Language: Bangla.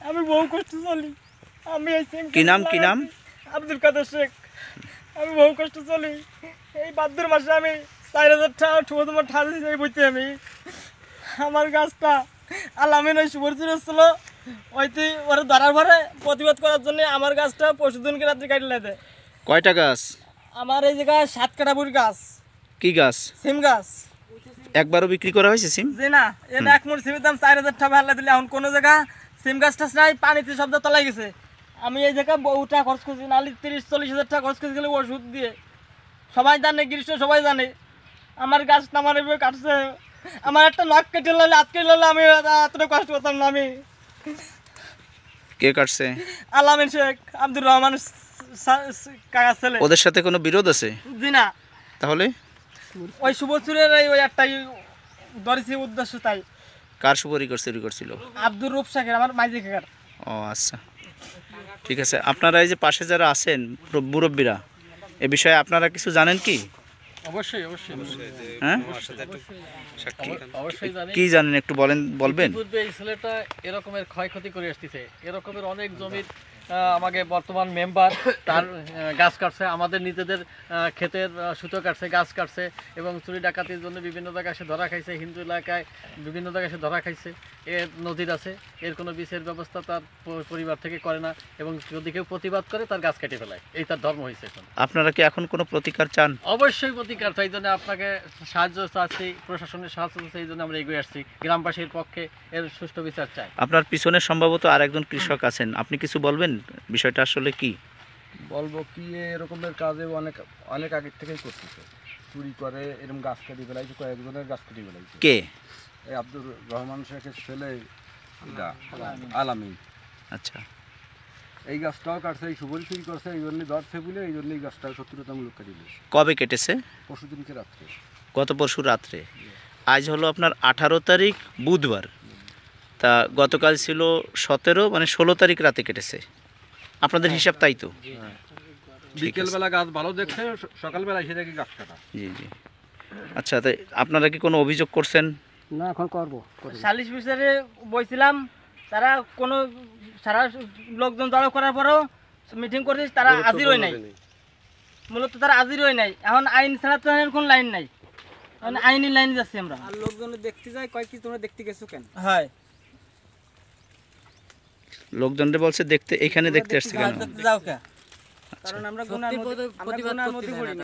আমি বহু কষ্ট চলি। আমি কি নাম আব্দুল কাদের শেখ। আমি বহু কষ্ট চলি। এই ভাদ্র মাসে আমি 4000 টাকা তোমার ঠাড়ি যাই বইতে। আমি আমার গাছটা আলামিন ওই সুবর্জির ছিল ওইতে ওরা ধরার পরে প্রতিবাদ করার জন্য আমার গাছটা পরশুদিনকে রাত্রে কাটলে দেয়। কয়টা গাছ? আমার এই জায়গায় 7 কাঠা বুড়ি গাছ। কি গাছ? সিম গাছ। একবারও বিক্রি করা হয়েছে সিম? জি না, এটা এক মুঠ সিমের দাম 4000 টাকা ভাড়া দিলে। এখন কোনো জায়গা সিম গাছ টাছ নাই, পানিতে শব্দ তলায় গেছে। আমি এই জায়গায় বহু টাকা খরচ করছি, নাহলে 30-40 হাজার টাকা খরচ করেছি ওষুধ দিয়ে। সবাই জানে, গ্রীষ্ম সবাই জানে। আমার গাছ আমার এভাবে কাটছে। আমার একটা নখ কেটে নিলে আজকে নিলে আমি এতটা কষ্ট করতাম না। আমি কে কাটছে? আলামিন শেখ, আব্দুর রহমান কাকার ছেলে। ওদের সাথে কোনো বিরোধ আছে? জি না। তাহলে ওই সুবচুরের ওই একটাই ধরেছি উদ্দেশ্য। তাই কার সুপারি চুরি করছিল? আব্দুর রূপ শেখের, আমার মাইজি কাকার। ও আচ্ছা, ঠিক আছে। আপনারা এই যে পাশে যারা আছেন মুরব্বীরা, এ বিষয়ে আপনারা কিছু জানেন কি? অবশ্যই হ্যাঁ, অবশ্যই জানি। কি জানেন একটু বলবেন? পূর্বে এই ছেলেটা এরকমের ক্ষয়ক্ষতি করে আসতেছে। এরকমের অনেক জমির আমাকে বর্তমান মেম্বার তার গাছ কাটছে, আমাদের নিজেদের ক্ষেতের সুতো কাটছে, গাছ কাটছে এবং চুরি ডাকাতির জন্য বিভিন্ন জায়গায় সে ধরা খাইছে। হিন্দু এলাকায় বিভিন্ন জায়গায় সে ধরা খাইছে। এর নজির আছে। এর কোনো বিচার ব্যবস্থা তার পরিবার থেকে করে না এবং যদি কেউ প্রতিবাদ করে তার গাছ কেটে ফেলায়। এই তার ধর্ম হয়েছে। এখন আপনারা কি এখন কোনো প্রতিকার চান? অবশ্যই প্রতিকার চাই। জন্য আপনাকে সাহায্য চাচ্ছি, প্রশাসনের সাহায্য চাচ্ছি। এই জন্য আমরা এগিয়ে আসছি। গ্রামবাসীর পক্ষে এর সুষ্ঠু বিচার চাই। আপনার পিছনে সম্ভবত আরেকজন কৃষক আছেন, আপনি কিছু বলবেন বিষয়টা আসলে কি? বলবো কি, এরকমের কাজে অনেক আগের থেকেই করতেছে। চুরি করে, এরকম গাছ কেটে ফেলাইছে, কয়েকজনের গাছ কেটে ফেলাইছে। কে? এই আব্দুর রহমান শেখের ছেলে আলামিন। আচ্ছা, এই গাছটাও কাটছে, এই সুবরি চুরি করছে, এই জন্যই ধরছে বলে এই জন্যই গাছটা শত্রুতামূলক কাটি দিয়েছে। কবে কেটেছে? পরশুদিনকে রাত্রে। গত পরশু রাত্রে। আজ হলো আপনার 18 তারিখ বুধবার। তা গতকাল ছিল 17, মানে 16 তারিখ রাতে কেটেছে। আপনাদের হিসাব তাই তো? বিকেলবেলা গাছ ভালো দেখছে, সকালবেলা এসে দেখি গাছ কাটা। জি জি। আচ্ছা, তাই আপনারা কি কোনো অভিযোগ করছেন? না, এখন করবো। সালিশ বিচারে বইছিলাম, তারা কোনো সারা লোকজন জড়ো করার পরেও মিটিং করছিস, তারা হাজির হয় নাই। মূলত তারা হাজির হয় নাই। এখন আইন ছাড়া তো কোনো লাইন নাই। এখন আইনি লাইন যাচ্ছি আমরা। আর লোকজন দেখতে যায়, কয় কি তোমরা দেখতে গেছো কেন? হয়, লোকজনদের বলছে দেখতে, এখানে দেখতে আসছে কেন? যাও কে? কারণ আমরা গুনার মধ্যে পড়ি না।